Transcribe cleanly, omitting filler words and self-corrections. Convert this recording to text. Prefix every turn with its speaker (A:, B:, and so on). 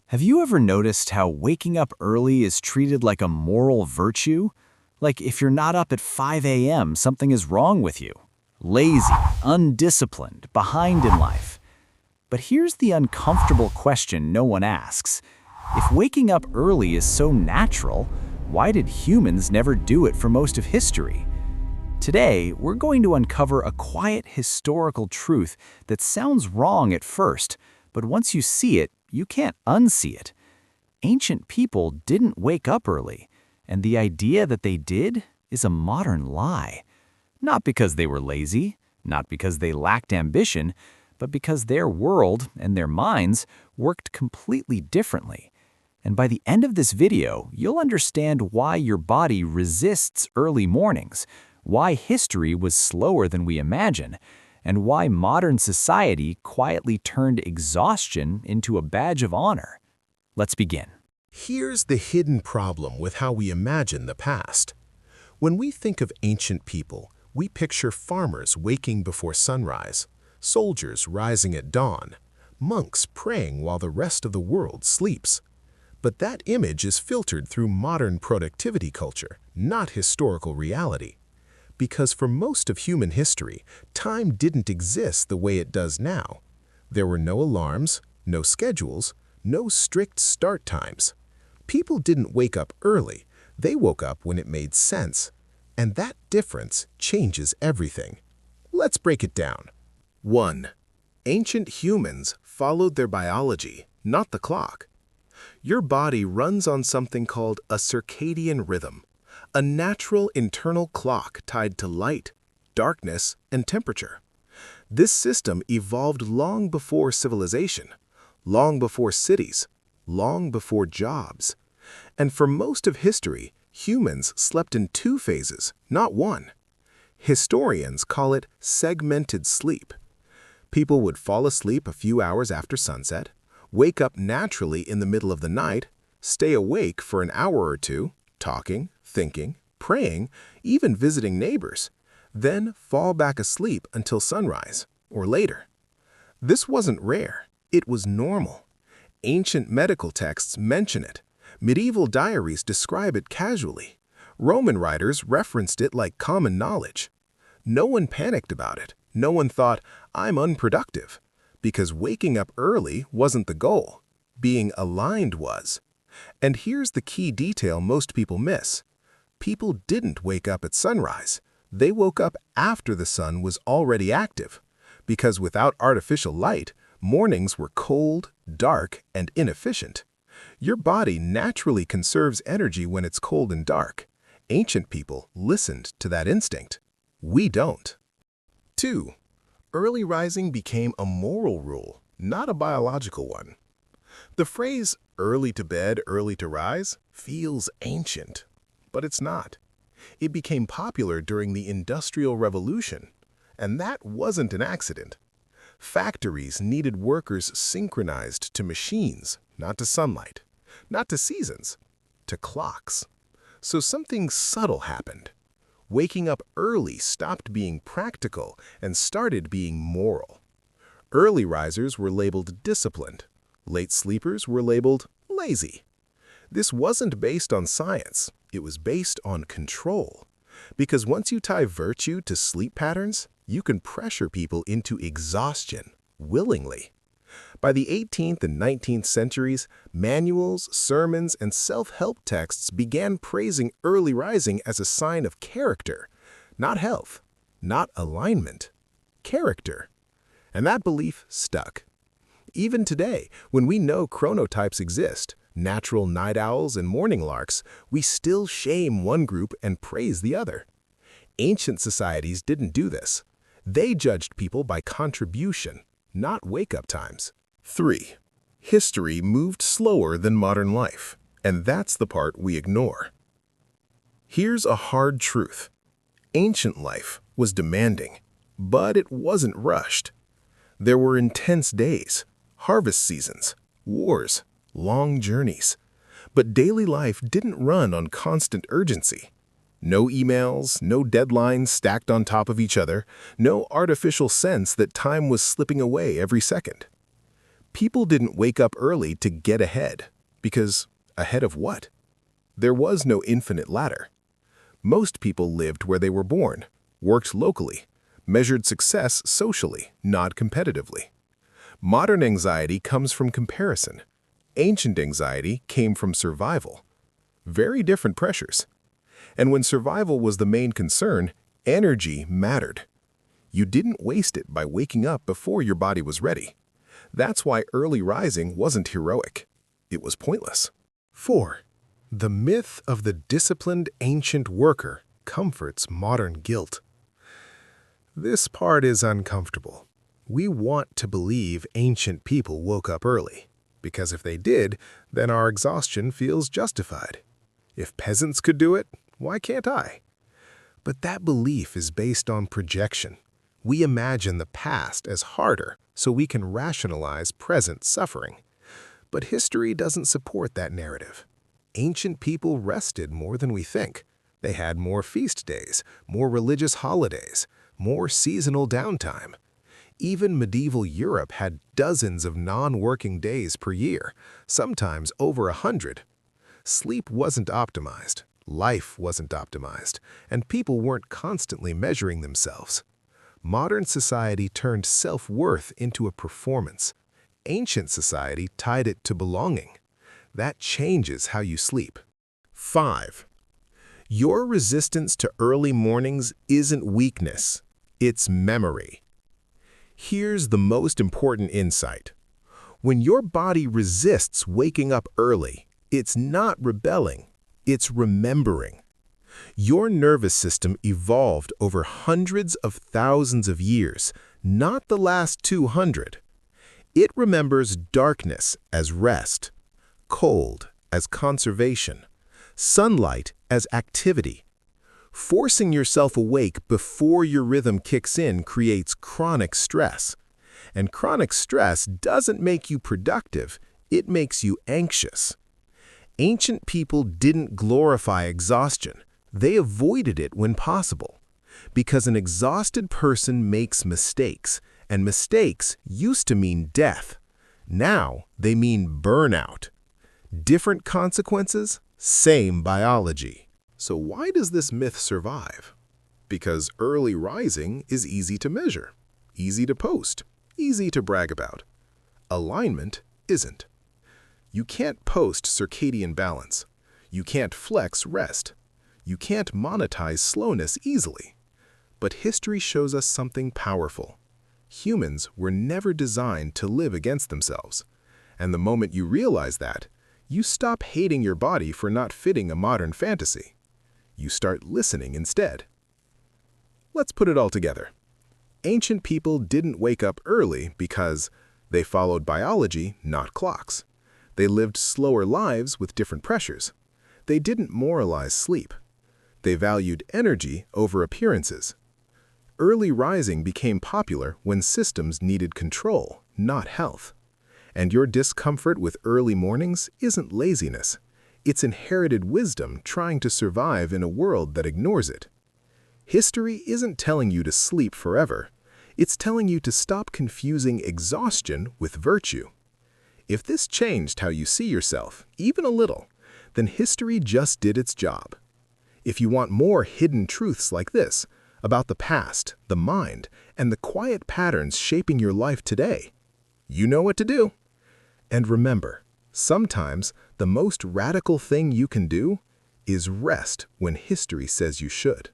A: Have you ever noticed how waking up early is treated like a moral virtue? Like if you're not up at 5 a.m., something is wrong with you. Lazy, undisciplined, behind in life. But here's the uncomfortable question no one asks. If waking up early is so natural, why did humans never do it for most of history? Today, we're going to uncover a quiet historical truth that sounds wrong at first, but once you see it, you can't unsee it. Ancient people didn't wake up early, and the idea that they did is a modern lie. Not because they were lazy, not because they lacked ambition, but because their world and their minds worked completely differently. And by the end of this video, you'll understand why your body resists early mornings, why history was slower than we imagine, and why modern society quietly turned exhaustion into a badge of honor. Let's begin.
B: Here's the hidden problem with how we imagine the past. When we think of ancient people, we picture farmers waking before sunrise, soldiers rising at dawn, monks praying while the rest of the world sleeps. But that image is filtered through modern productivity culture, not historical reality. Because for most of human history, time didn't exist the way it does now. There were no alarms, no schedules, no strict start times. People didn't wake up early, they woke up when it made sense. And that difference changes everything. Let's break it down. 1. Ancient humans followed their biology, not the clock. Your body runs on something called a circadian rhythm, a natural internal clock tied to light, darkness, and temperature. This system evolved long before civilization, long before cities, long before jobs. And for most of history, humans slept in 2 phases, not 1. Historians call it segmented sleep. People would fall asleep a few hours after sunset, wake up naturally in the middle of the night, stay awake for an hour or two, talking, thinking, praying, even visiting neighbors, then fall back asleep until sunrise, or later. This wasn't rare, it was normal. Ancient medical texts mention it. Medieval diaries describe it casually. Roman writers referenced it like common knowledge. No one panicked about it. No one thought, I'm unproductive. Because waking up early wasn't the goal. Being aligned was. And here's the key detail most people miss. People didn't wake up at sunrise. They woke up after the sun was already active. Because without artificial light, mornings were cold, dark, and inefficient. Your body naturally conserves energy when it's cold and dark. Ancient people listened to that instinct. We don't. 2. Early rising became a moral rule, not a biological one. The phrase, early to bed, early to rise, feels ancient, but it's not. It became popular during the Industrial Revolution, and that wasn't an accident. Factories needed workers synchronized to machines, not to sunlight, not to seasons, to clocks. So something subtle happened. Waking up early stopped being practical and started being moral. Early risers were labeled disciplined. Late sleepers were labeled lazy. This wasn't based on science. It was based on control. Because once you tie virtue to sleep patterns, you can pressure people into exhaustion willingly. By the 18th and 19th centuries, manuals, sermons, and self-help texts began praising early rising as a sign of character, not health, not alignment, character. And that belief stuck. Even today, when we know chronotypes exist, natural night owls and morning larks, we still shame one group and praise the other. Ancient societies didn't do this. They judged people by contribution, not wake-up times. 3. History moved slower than modern life, and that's the part we ignore. Here's a hard truth. Ancient life was demanding, but it wasn't rushed. There were intense days, harvest seasons, wars, long journeys. But daily life didn't run on constant urgency. No emails, no deadlines stacked on top of each other, no artificial sense that time was slipping away every second. People didn't wake up early to get ahead, because ahead of what? There was no infinite ladder. Most people lived where they were born, worked locally, measured success socially, not competitively. Modern anxiety comes from comparison. Ancient anxiety came from survival. Very different pressures. And when survival was the main concern, energy mattered. You didn't waste it by waking up before your body was ready. That's why early rising wasn't heroic. It was pointless. 4. The myth of the disciplined ancient worker comforts modern guilt. This part is uncomfortable. We want to believe ancient people woke up early, because if they did, then our exhaustion feels justified. If peasants could do it, why can't I? But that belief is based on projection. We imagine the past as harder so we can rationalize present suffering. But history doesn't support that narrative. Ancient people rested more than we think. They had more feast days, more religious holidays, more seasonal downtime. Even medieval Europe had dozens of non-working days per year, sometimes over 100. Sleep wasn't optimized, life wasn't optimized, and people weren't constantly measuring themselves. Modern society turned self-worth into a performance. Ancient society tied it to belonging. That changes how you sleep. 5. Your resistance to early mornings isn't weakness, it's memory. Here's the most important insight. When your body resists waking up early, it's not rebelling, it's remembering. Your nervous system evolved over hundreds of thousands of years, not the last 200. It remembers darkness as rest, cold as conservation, sunlight as activity. Forcing yourself awake before your rhythm kicks in creates chronic stress. And chronic stress doesn't make you productive, it makes you anxious. Ancient people didn't glorify exhaustion. They avoided it when possible. Because an exhausted person makes mistakes, and mistakes used to mean death. Now they mean burnout. Different consequences, same biology. So why does this myth survive? Because early rising is easy to measure, easy to post, easy to brag about. Alignment isn't. You can't post circadian balance. You can't flex rest. You can't monetize slowness easily. But history shows us something powerful. Humans were never designed to live against themselves. And the moment you realize that, you stop hating your body for not fitting a modern fantasy. You start listening instead. Let's put it all together. Ancient people didn't wake up early because they followed biology, not clocks. They lived slower lives with different pressures. They didn't moralize sleep. They valued energy over appearances. Early rising became popular when systems needed control, not health. And your discomfort with early mornings isn't laziness. It's inherited wisdom trying to survive in a world that ignores it. History isn't telling you to sleep forever. It's telling you to stop confusing exhaustion with virtue. If this changed how you see yourself, even a little, then history just did its job. If you want more hidden truths like this, about the past, the mind, and the quiet patterns shaping your life today, you know what to do. And remember, sometimes the most radical thing you can do is rest when history says you should.